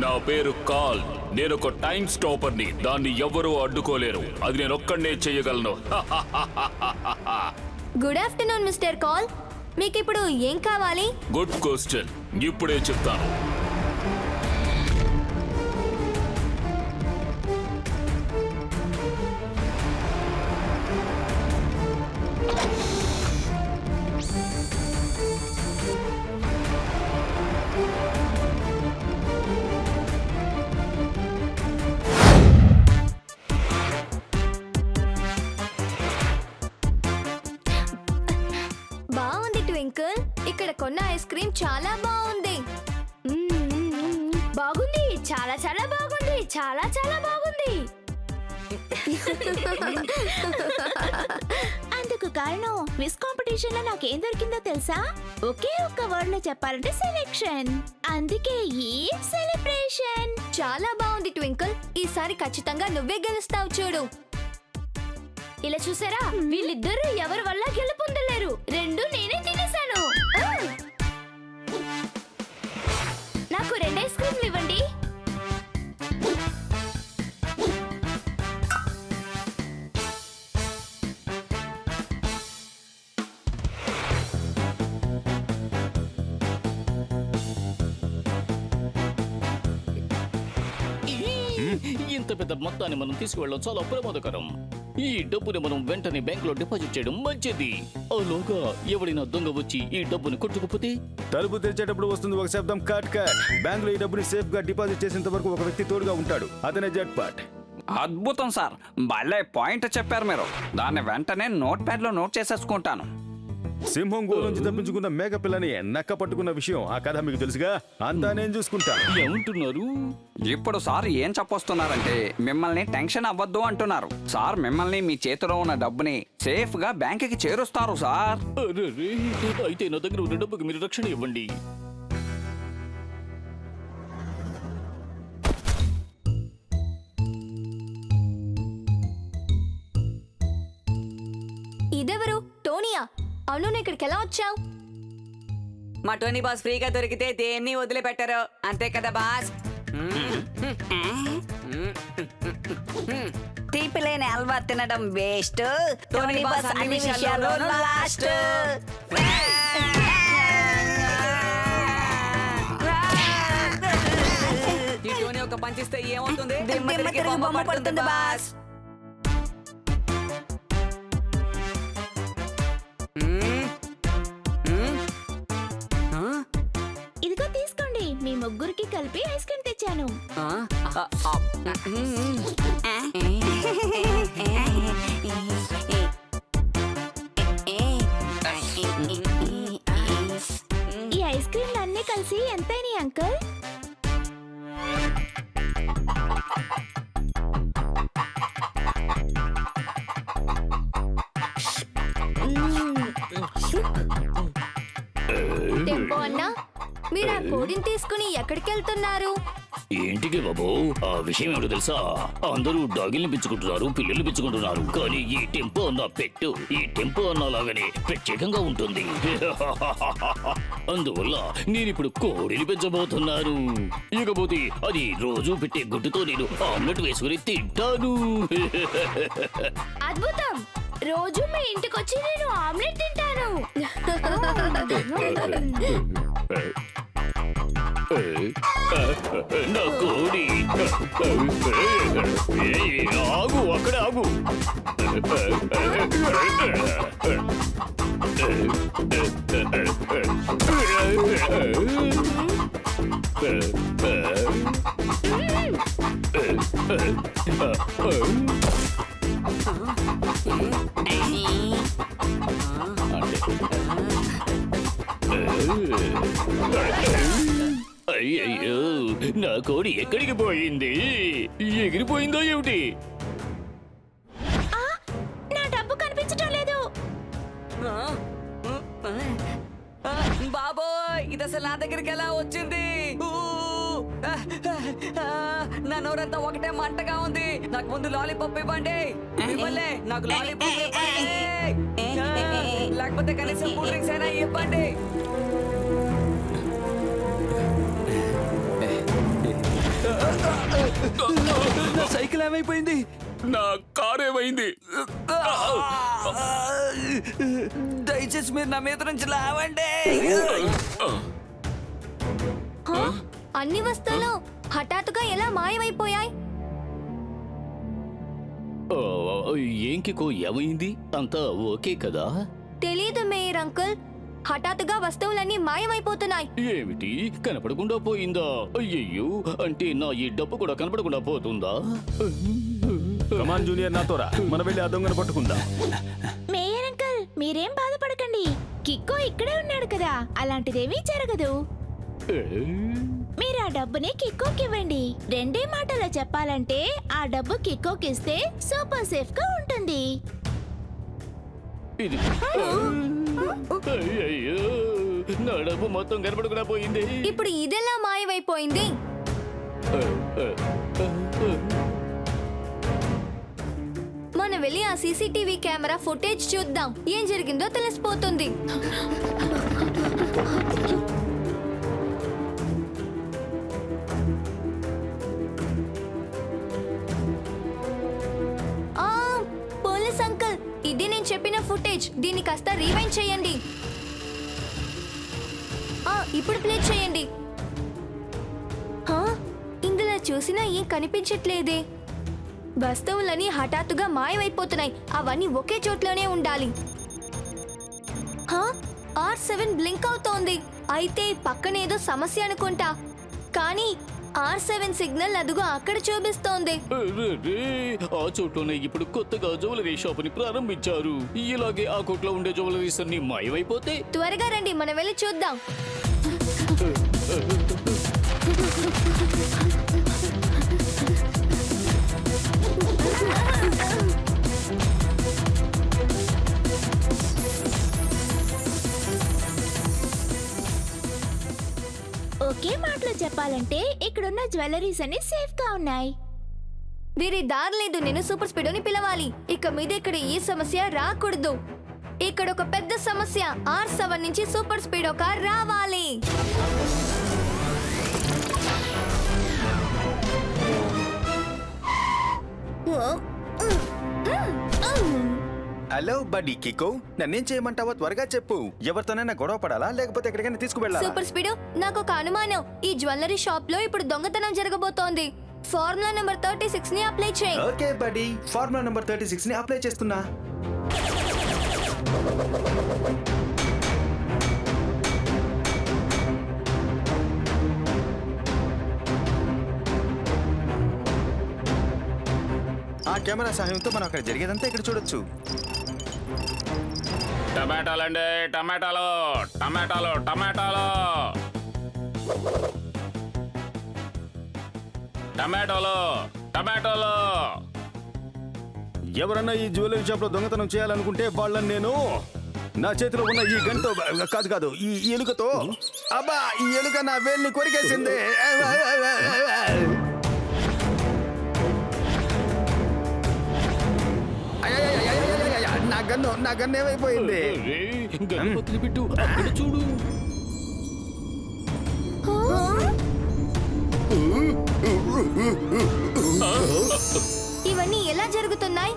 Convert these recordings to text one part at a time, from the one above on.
నా పేరు కాల్. నేను ఒక టైం స్టాపర్ని. దాన్ని ఎవరూ అడ్డుకోలేరు. అది నేను ఒక్కడనే చేయగలను. Good afternoon mister call. మీకు ఇప్పుడు ఏం కావాలి? Good question. ఇప్పుడే చెప్తాను. బాగుంది ట్వింకిల్. ఇక్కడ కొన్న ఐస్ క్రీమ్ చాలా బాగుంది. బాగుంది, చాలా చాలా బాగుంది, చాలా చాలా బాగుంది. అందుకు కారణం క్విజ్ కాంపిటీషన్ లో నాకేం దొరికిందో తెలుసా? ఒకే ఒక్క వర్డ్ లో చెప్పాలంటే సెలెక్షన్. అందుకే ఈ సెలబ్రేషన్. చాలా బాగుంది ట్వింకిల్. ఈసారి ఖచ్చితంగా నువ్వే గెలుస్తావు చూడు. ఇలా చూసారా, వీళ్ళిద్దరూ ఎవరి వల్ల గెలుపొందలేరు. రెండు నేనే తినేశాను. నాకు 2 ఐస్ క్రీమ్లు ఇవ్వండి. ఇంత పెద్ద మొత్తాన్ని మనం తీసుకువెళ్ళడం చాలా ప్రమాదకరం. ఈ డబ్బుని మనం వెంటనే బ్యాంకులో డిపాజిట్ చేయడం మంచిది. అలాగా ఎవడైనా దొంగ వచ్చి ఈ డబ్బుని కొట్టుకుపోతే? తలుపు తెరిచేటప్పుడు వస్తుంది ఒక శబ్దం, కట్ కట్. బ్యాంకులో ఈ డబ్బుని సేఫ్ గా డిపాజిట్ చేసేంత వరకు ఒక వ్యక్తి తోడుగా ఉంటాడు. అతనే జట్ పాట్. అద్భుతం సార్, భలే పాయింట్ చెప్పారు మీరు. దాన్ని వెంటనే నోట్ ప్యాడ్ లో నోట్ చేసేసుకుంటాను. సింహం గోలు నుంచి తప్పించుకున్న మేక పిల్లని నక్క పట్టుకున్న విషయం ఆ కథ మీకు తెలుసుగా. అంతా నేను చూసుకుంటా. ఏమంటున్నారు? ఇప్పుడు సార్ ఏం చెప్పొస్తున్నారంటే మిమ్మల్ని టెన్షన్ అవ్వద్దు అంటున్నారు. సార్ మిమ్మల్ని మీ చేతిలో ఉన్న డబ్బుని సేఫ్ గా బ్యాంకుకి చేరుస్తారు సార్. అరెరే, అయితే నా దగ్గర ఉన్న డబ్బుకి మీరు రక్షణ ఇవ్వండి. ఇదెవరు? టోనియా? అవును, నువ్వు ఇక్కడికి ఎలా వచ్చావు? మా టోనీ బాస్ ఫ్రీగా దొరికితే దేన్ని వదిలిపెట్టారు, అంతే కదా బాస్? తీపి లేని హల్వా తినడం వేస్ట్. టోనీ బాస్ అన్ని విషయాల్లో లాస్ట్. ఈ టోనీ ఒక పంచిస్తే ఏమవుతుంది? దిమ్మ తిరిగి బొమ్మ పడుతుంది బాస్. ఇదిగో తీసుకోండి, మీ ముగ్గురికి కలిపి ఐస్ క్రీమ్ తెచ్చాను. ఈ ఐస్ క్రీమ్లు అన్నీ కలిసి ఎంతైనాయి అంకుల్? టెంపో అన్నా, మీరు ఆ కోడిని తీసుకుని ఎక్కడికి వెళ్తున్నారు? ఏంటికి బాబు, ఆ విషయం ఏమిటో తెలుసా? అందరూ డాగిల్ని పెంచుకుంటున్నారు, పిల్లలు పెంచుకుంటున్నారు. కానీ ఈ టెంపో అన్న పెట్టు ఈ టెంపో అన్న లాగానే ప్రత్యేకంగా ఉంటుంది. అందువల్ల నేను ఇప్పుడు కోడిని పెంచబోతున్నాను. ఇకపోతే అది రోజు పెట్టే గుడ్డుతో నేను ఆమ్లెట్ వేసుకుని తింటాను. అద్భుతం! రోజు మీ ఇంటికి వచ్చి నేను ఆమ్లెట్ తింటాను. నా కోడి, ఆగు, అక్కడ ఆగు. అయ్యయ్యో, నా కోడి ఎక్కడికి పోయింది? ఎగిరిపోయిందో ఏమిటి? నా డబ్బు కనిపించడం లేదు. బాబోయ్, ఇది అసలు నా దగ్గరికి ఎలా వచ్చింది? నా నోరంతా ఒకటే మంటగా ఉంది. నాకు ముందు లాలీపాప్ ఇవ్వండి. ఇవ్వలే, నాకు లాలీపాప్ ఇవ్వండి. లేకపోతే కనీసం కూల్ డ్రింక్స్ అయినా ఇవ్వండి. నా సైకిల్ ఏమైపోయింది? నా కారు ఏమైంది? దయచేసి మీరు నా మీద నుంచి లేవండి. అన్ని వస్తువులు హఠాత్తుగా ఎలా మాయమైపోయాయి? ఏం కికో ఏమైంది? అంతా ఓకే కదా? తెలీదు మేయర్ అంకుల్, హఠాత్తుగా వస్తువులన్నీ మాయమైపోతున్నాయి. ఏమిటి, కనపడకుండా పోయిందా? అయ్యయ్యో, అంటే నా ఈ డబ్బు కూడా కనపడకుండా పోతుందా? కమాన్ జూనియర్, నాతో రా. మనం వెళ్ళి ఆ దొంగను పట్టుకుందాం. మేయర్ అంకుల్ మీరేం బాధపడకండి, కిక్కో ఇక్కడే ఉన్నాడు కదా, అలాంటిదేమీ జరగదు. మీరు ఆ డబ్బుని కిక్కోకి ఇవ్వండి. రెండే మాటలో చెప్పాలంటే ఆ డబ్బు కిక్కోకి ఇస్తే సూపర్ సేఫ్ గా ఉంటుంది. ఇది అయ్యయ్యో, నా డబ్బు మొత్తం కనపడకుండా పోయింది. ఇప్పుడు ఇదెలా మాయమైపోయింది? మనం వెళ్ళి ఆ సీసీటీవీ కెమెరా ఫుటేజ్ చూద్దాం, ఏం జరిగిందో తెలిసిపోతుంది. ఆ, పోలీస్ అంకుల్, ఇది నేను చెప్పిన ఫుటేజ్. దీన్ని కాస్త రీవైండ్ చేయండి. ఇప్పుడు ప్లే చేయండి. ఇందులో చూసినా ఏం కనిపించట్లేదే. వస్తువులని హఠాత్తుగా మాయమైపోతున్నాయి. అవన్నీ ఒకే చోట్లోనే ఉండాలి. R7 బ్లింక్ అవుతోంది. అయితే పక్కనేదో సమస్య అనుకుంటా. కానీ R7 సిగ్నల్ అదుగో అక్కడ చూపిస్తోంది. ఆ చోట్లోనే ఇప్పుడు కొత్తగా జ్యువెలరీ షాప్ ని ప్రారంభించారు. ఇలాగే ఆ కొట్లో ఉండే జ్యువెలరీస్ అన్ని మాయమైపోతే త్వరగా రండి, మనం వెళ్ళి చూద్దాం. ఒకే మాటలో చెప్పాలంటే ఇక్కడున్న జ్యువెలరీస్ అన్ని సేఫ్ గా ఉన్నాయి. వీరి దారి లేదు, నేను సూపర్ స్పీడోని పిలవాలి. ఇక మీద ఇక్కడ ఈ సమస్య రాకూడదు. ఇక్కడ ఒక పెద్ద సమస్య. R7 నుంచి సూపర్ స్పీడో కార్ రావాలి. హలో బడ్డీ కికో, నన్నేం చేయమంటావో త్వరగా చెప్పు. ఎవరితోనైనా గొడవ పడాలా, లేకపోతే ఎక్కడికైనా తీసుకువెళ్ళాలా? సూపర్ స్పీడో, నాకు ఒక అనుమానం. ఈ జ్యువెలరీ షాప్ లో ఇప్పుడు దొంగతనం జరగబోతోంది. ఫార్ములా నెంబర్ 36 ని అప్లై చేయి. ఓకే బడ్డీ, ఫార్ములా నెంబర్ 36 ని అప్లై చేస్తున్నా. ఆ కెమెరా సహాయంతో మనం అక్కడ జరిగేదంతా ఇక్కడ చూడొచ్చు. టమాటాలండి, టమాటాలు టమాటాలు టమాటాలు టమాటోలు టమాటోలు. ఎవరన్నా ఈ జ్యువెలరీ షాప్ లో దొంగతనం చేయాలనుకుంటే వాళ్ళని నేను నా చేతిలో ఉన్న ఈ గంటతో కాదు ఈ ఎలుకతో, అబ్బా ఈ ఎలుక నా వేలిని కొరికేసింది. నా గన్ను ఏమైపోయింది? గణపతిని పెట్టు, అక్కడ చూడు. ఇవన్నీ ఎలా జరుగుతున్నాయి?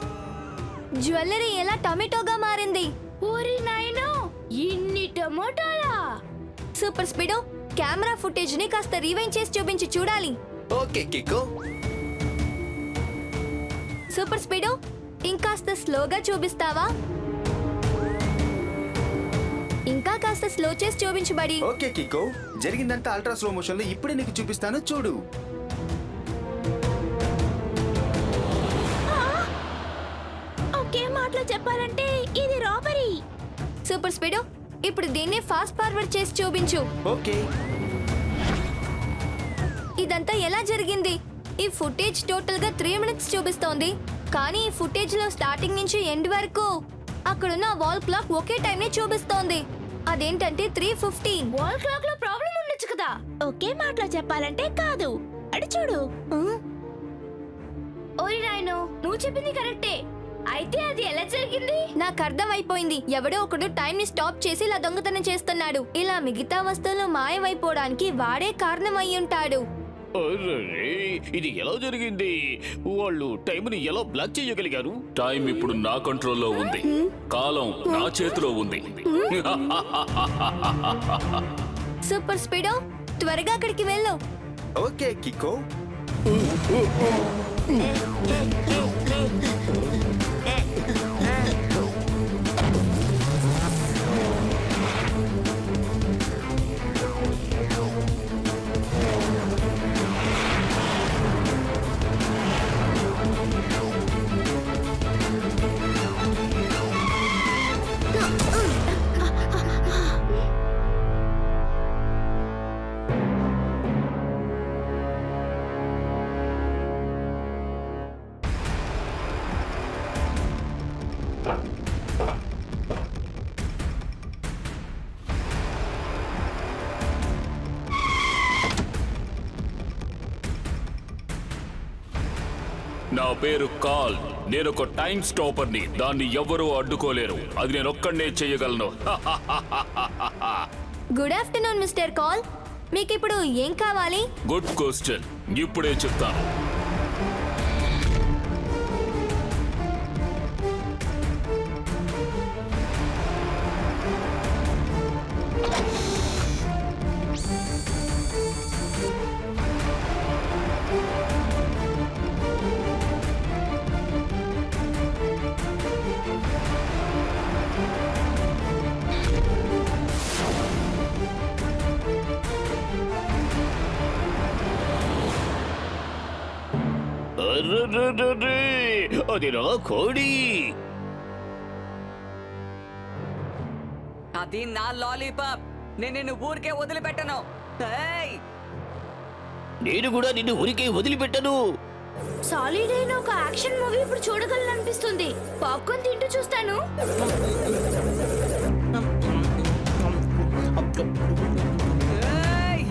జ్యువెలరీ ఎలా టమాటోగా మారింది? ఊరి నాయనో, ఇన్ని టమోటాలా! సూపర్ స్పీడో, కెమెరా ఫుటేజ్ ని కాస్త రీవైండ్ చేసి చూపించి చూడాలి. ఓకే కికో. సూపర్ స్పీడో, ఇంకాస్త స్లోగా చూపిస్తావా? ఇంకా కాస్త స్లో చేసి చూపించబడి. ఓకే కికో, జరిగిందంతా అల్ట్రా స్లో మోషన్ లో ఇప్పుడే నీకు చూపిస్తాను, చూడు. ఒకే మాటలో చెప్పాలంటే ఇది రాబరీ. సూపర్ స్పీడో, ఇప్పుడు దీన్ని ఫాస్ట్ ఫార్వర్డ్ చేసి చూపించు. ఓకే. ఇదంతా ఎలా జరిగింది? ఈ ఫుటేజ్ టోటల్ గా 3 మినిట్స్ చూపిస్తోంది. కానీ ఈ ఫుటేజ్ లో స్టార్టింగ్ నుంచి ఎండ్ వరకు అక్కడున్న వాల్ క్లాక్ ఒకే టైం ని చూపిస్తోంది. అదేంటంటే 3:15. వాల్ క్లాక్ లో ప్రాబ్లం ఉండొచ్చు కదా. ఒకే మాటలో చెప్పాలంటే కాదు, అడి చూడు. ఓరి నాయనో, నువ్వు చెప్పింది కరెక్టే. అయితే అది ఎలా జరిగింది? నాకు అర్థం అయిపోయింది. ఎవడో ఒకడు టైం ని స్టాప్ చేసి ఇలా దొంగతనం చేస్తున్నాడు. ఇలా మిగతా వస్తువులు మాయమైపోవడానికి వాడే కారణం అయి ఉంటాడు. అరెరే, ఇది ఎలా జరిగింది? వాళ్ళు టైంని ఎలా బ్లాక్ చేయగలిగారు? టైం ఇప్పుడు నా కంట్రోల్లో ఉంది, కాలం నా చేతిలో ఉంది. సూపర్ స్పీడో, త్వరగా అక్కడికి వెళ్ళు. ఓకే కిక్కో. నా పేరు కాల్. నేను ఒక టైం స్టాపర్ని. దాన్ని ఎవ్వరూ అడ్డుకోలేరు. అది నేను ఒక్కడనే చేయగలను. Good afternoon mister call. మీకు ఇప్పుడు ఏం కావాలి? Good question. ఇప్పుడే చెప్తాను. అరెరెరెరే, అది నా కోడి. అది నా లాలీపాప్. నేను నిన్ను ఊరికే వదిలిపెట్టను. ఏయ్! నేను కూడా నిన్ను ఊరికే వదిలిపెట్టను. సాలిడ్ అయిన ఒక యాక్షన్ మూవీ ఇప్పుడు చూడగలనిపిస్తుంది. పాప్కార్న్ తింటూ చూస్తాను. ఏయ్!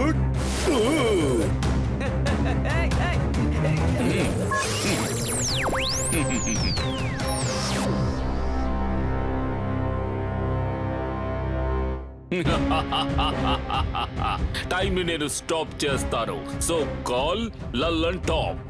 ఏయ్, ఏయ్! టైంని నేను స్టాప్ చేస్తాను. So call Lallan top.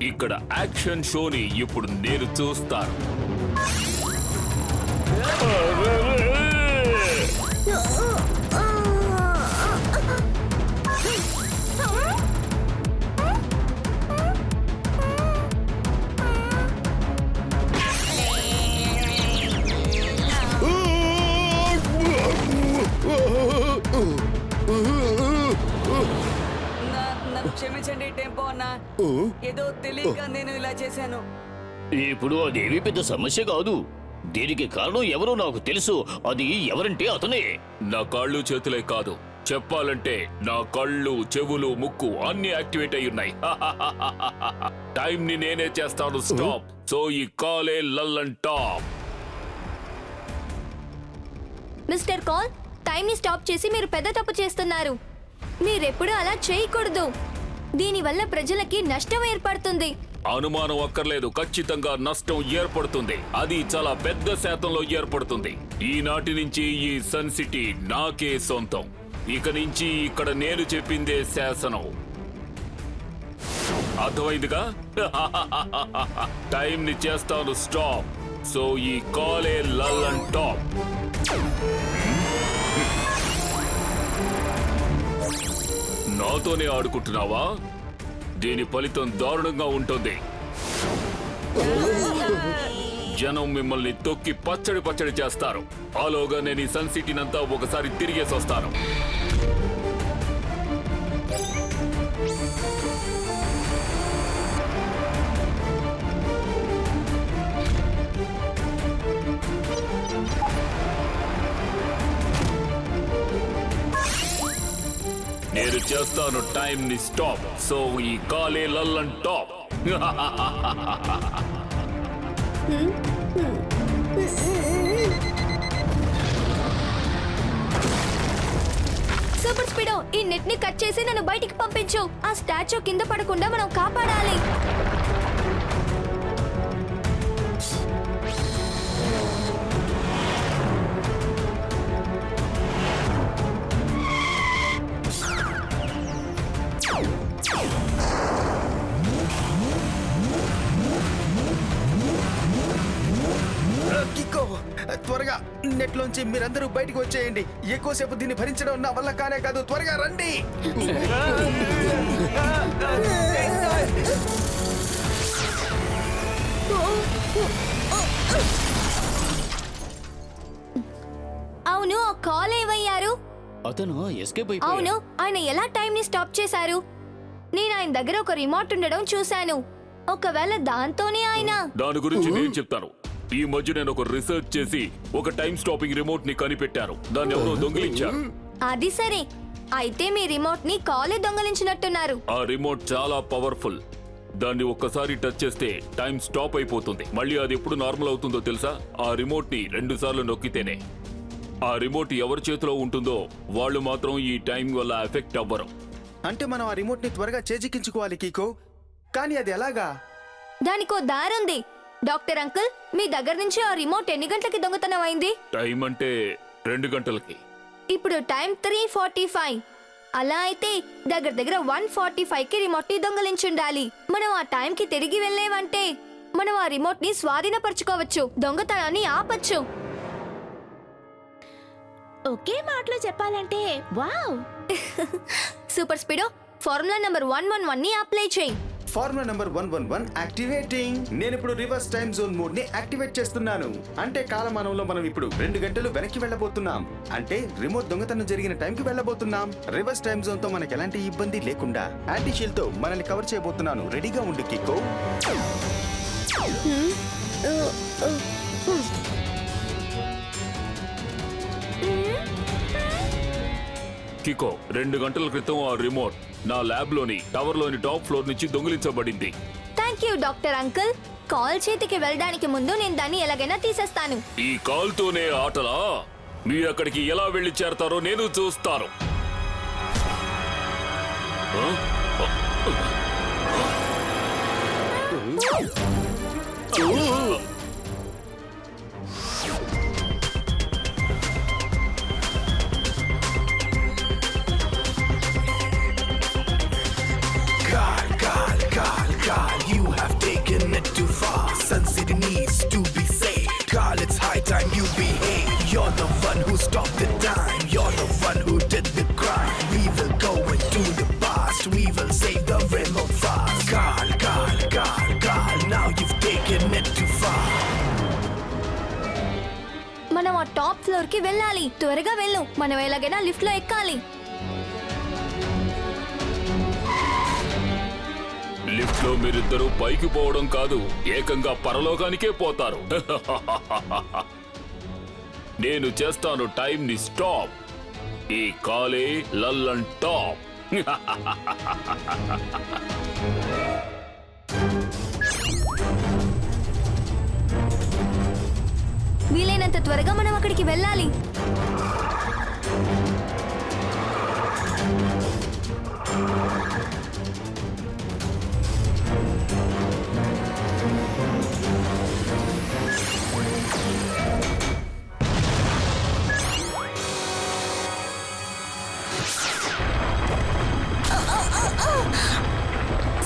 ఇక్కడ యాక్షన్ షోని ఇప్పుడు నేను చూస్తాను. నన్ను క్షమించండి టెంపో అన్న. ఏదో తెలియక నేను ఇలా చేశాను. ఇప్పుడు అదేమీ పెద్ద సమస్య కాదు. దీనికి కారణం ఎవరో నాకు తెలుసు. అది ఎవరంటే అతనే. నా కాళ్ళు చేతులే కాదు, చెప్పాలంటే నా కళ్ళు, చెవులు, ముక్కు అన్ని యాక్టివేట్ అయి ఉన్నాయి. టైం ని నేనే చేస్తాను స్టాప్. సో ఈ కాలే లల్లన్ టాప్. మిస్టర్ కాల్, టైంని స్టాప్ చేసి మీరు పెద్ద తప్పు చేస్తున్నారు. మీరెప్పుడు అలా చేయకూడదు. దీనివల్ల ప్రజలకి నష్టం ఏర్పడుతుంది. అనుమానం అక్కర్లేదు, ఖచ్చితంగా నష్టం ఏర్పడుతుంది. అది చాలా పెద్ద శాతంలో ఏర్పడుతుంది. ఈనాటి నుంచి ఈ సన్ సిటీ నాకే సొంతం. ఇక నుంచి ఇక్కడ నేను చెప్పిందే శాసనం. అర్థమైందిగా? టైం ని చేస్తాను స్టాప్. సో ఈ కాలే లల్లన్ టాప్. నాతోనే ఆడుకుంటున్నావా? దీని ఫలితం దారుణంగా ఉంటుంది. జనం మిమ్మల్ని తొక్కి పచ్చడి పచ్చడి చేస్తారు. ఆలోగా నేను ఈ సన్ సిటీనంతా ఒకసారి తిరిగేసి వస్తాను. చేస్తాను టైం ని స్టాప్. సో ఈ కాలే లల్లన్ టాప్. సూపర్ స్పీడో, ఈ నెట్ ని కట్ చేసి నన్ను బయటికి పంపించు. ఆ స్టాచ్యూ కింద పడకుండా మనం కాపాడాలి. కిక్కో, త్వరగా నెట్ లోంచి మీరందరూ బయటికి వచ్చేయండి. ఎక్కువసేపు దీన్ని భరించడం నా వల్ల కానే కాదు. త్వరగా రండి. అవును, ఆ కాల్ ఏమయ్యారు? అతను ఎస్కేప్ అవును, అయిపోయాడు. ఆయన ఎలా టైం ని స్టాప్ చేశారు? నేను ఆయన దగ్గర ఒక రిమోట్ ఉండడం చూశాను. ఒకవేళ దాంతోనే ఆయన... దాని గురించి నేను చెప్తాను. ఈ మధ్య నేను ఒక రీసెర్చ్ చేసి ఒక టైం స్టాపింగ్ రిమోట్ ని కనిపెట్టారు. దాన్ని ఎవరో దొంగిలించారు. అది సరే, అయితే మీ రిమోట్ ని కాలే దొంగలించినట్టున్నారు. ఆ రిమోట్ చాలా పవర్ఫుల్. దాన్ని ఒక్కసారి టచ్ చేస్తే టైం స్టాప్ అయిపోతుంది. మళ్ళీ అది ఎప్పుడు నార్మల్ అవుతుందో తెలుసా? ఆ రిమోట్ ని 2 సార్లు నొక్కితేనే. ఆ రిమోట్ ఎవరి చేతిలో ఉంటుందో వాళ్ళు మాత్రం ఈ టైం వల్ల ఎఫెక్ట్ అవ్వరు. అంటే మనం ఆ రిమోట్ ని త్వరగా చేజిక్కించుకోవాలి కికో. కానీ అది ఎలాగా? దానికో దారుంది. డాక్టర్ అంకుల్, మీ దగ్గర నుంచి ఆ రిమోట్ ఎన్ని గంటలకి దొంగతనం అయింది? టైం అంటే 2 గంటలకి. ఇప్పుడు టైం 3:45. అలా అయితే దగ్గర 1:45కి రిమోట్ ని దొంగలించుండాలి. మనం ఆ టైంకి తిరిగి వెళ్ళేవంటే మనం ఆ రిమోట్ ని స్వాధీనపరచుకోవచ్చు, దొంగతనాన్ని ఆపచ్చు. ఒకే మాటలో చెప్పాలంటే wow. Super speedo, formula number 111 ని అప్లై చేయి. Formula number 111 activating. నేను ఇప్పుడు రివర్స్ టైం జోన్ మోడ్ ని యాక్టివేట్ చేస్తున్నాను. అంటే కాలమానంలో మనం ఇప్పుడు 2 గంటలు వెనక్కి వెళ్ళబోతున్నాం. అంటే రిమోట్ దొంగతనం జరిగిన టైంకి వెళ్ళబోతున్నాం. రివర్స్ టైం జోన్ తో మనకి ఎలాంటి ఇబ్బంది లేకుండా యాంటీ షీల్డ్ తో మనల్ని కవర్ చేయబోతున్నాను. రెడీగా ఉండు కిక్కో. కికో, 2 గంటల క్రితం ఆ రిమోట్ నా ల్యాబ్ లోని టవర్ లోని టాప్ ఫ్లోర్ నుంచి దొంగిలించబడింది. Thank you doctor uncle. Call చేతికి వెళ్ళడానికి ముందు నేను దాన్ని ఎలాగైనా తీసేస్తాను. ఈ కాల్ తోనే ఆటలా? మీరు అక్కడికి ఎలా వెళ్లి చేరతారో నేను చూస్తాను. God, you have taken it too far. Sun City needs to be saved. God, it's high time you behave. You're the one who stopped the time. You're the one who did the crime. We will go into the past. We will save the remote fast. God, now you've taken it too far. మనం ఆ top floor కి వెళ్ళాలి. త్వరగా వెళ్ళు, మనం ఎలాగైనా lift లో ఎక్కాలి. లిఫ్ట్ లో మీరిద్దరూ పైకి పోవడం కాదు, ఏకంగా పరలోకానికే పోతారు. నేను చేస్తాను టైం ని స్టాప్. ఈ కాలే లల్లన్ టాప్. వీలైనంత త్వరగా మనం అక్కడికి వెళ్ళాలి.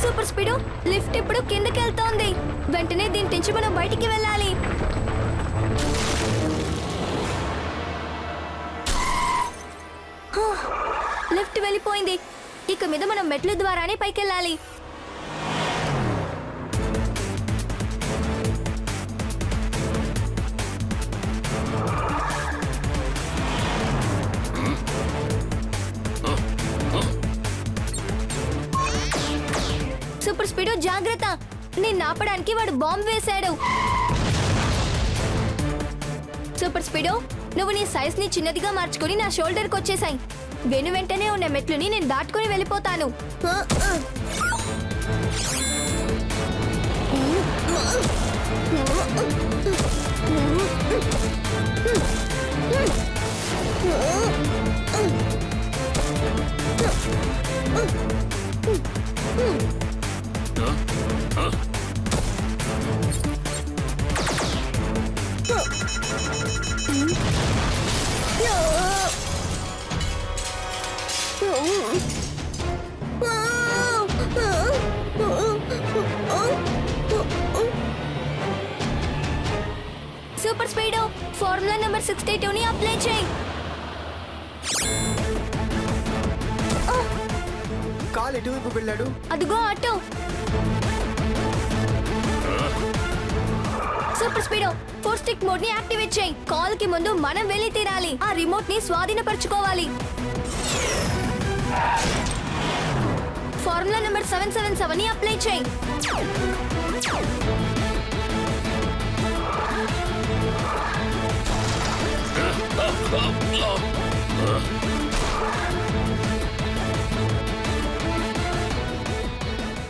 సూపర్ స్పీడో, లిఫ్ట్ ఇప్పుడు కిందకి వెళ్తోంది. వెంటనే దీని నుంచి మనం బయటికి వెళ్ళాలి. లిఫ్ట్ వెళ్ళిపోయింది. ఇక మీద మనం మెట్ల ద్వారానే పైకెళ్ళాలి. సూపర్ స్పీడో, జాగ్రత్త! నిన్ను ఆపడానికి వాడు బాంబు వేశాడు. సూపర్ స్పీడో, నువ్వు నీ సైజ్ ని చిన్నదిగా మార్చుకుని నా షోల్డర్ కి వచ్చేసాయి. వెను వెంటనే ఉన్న మెట్లుని నేను దాటుకుని వెళ్ళిపోతాను. సూపర్ స్పీడో ఫార్ములా నెంబర్ 62ని అప్లై చేయి. కాల్ ఎటువైపు వెళ్ళాడు? అదిగో auto. Super speedo four stick mode ని యాక్టివేట్ చేయి. కాల్ కి ముందు మనం వెళ్ళి తీరాలి. ఆ రిమోట్ ని స్వాధీనపరచుకోవాలి. ఫార్ములా నెంబర్ 777ని అప్లై చేయి.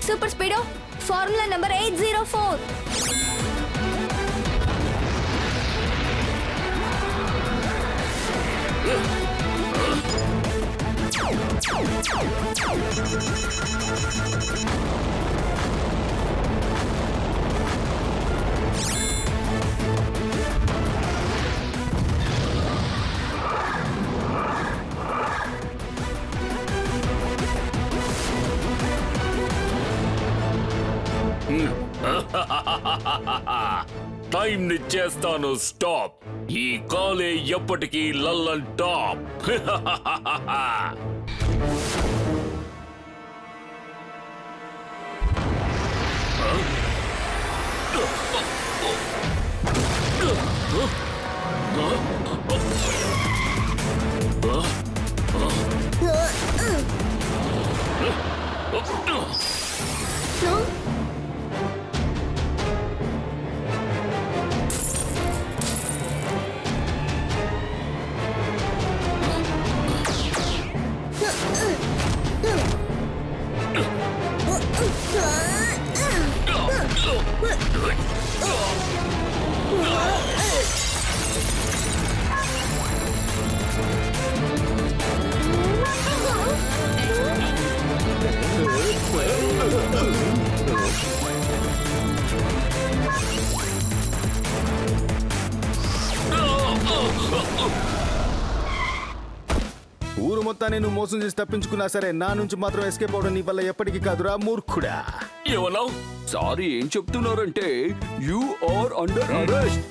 Super speedo formula number 804. Time ని చేస్తాను స్టాప్. ఈ కాలే ఎప్పటికీ లల్లన్ టాప్. ఊరు మొత్తాన్ని నువ్వు మోసం చేసి తప్పించుకున్నా సరే, నా నుంచి మాత్రం ఎస్కేప్ అవడం నీ వల్ల ఎప్పటికీ కాదురా మూర్ఖుడా. ఏమన్నావు? సార్ ఏం చెప్తున్నారంటే యు ఆర్ అండర్ అరెస్ట్.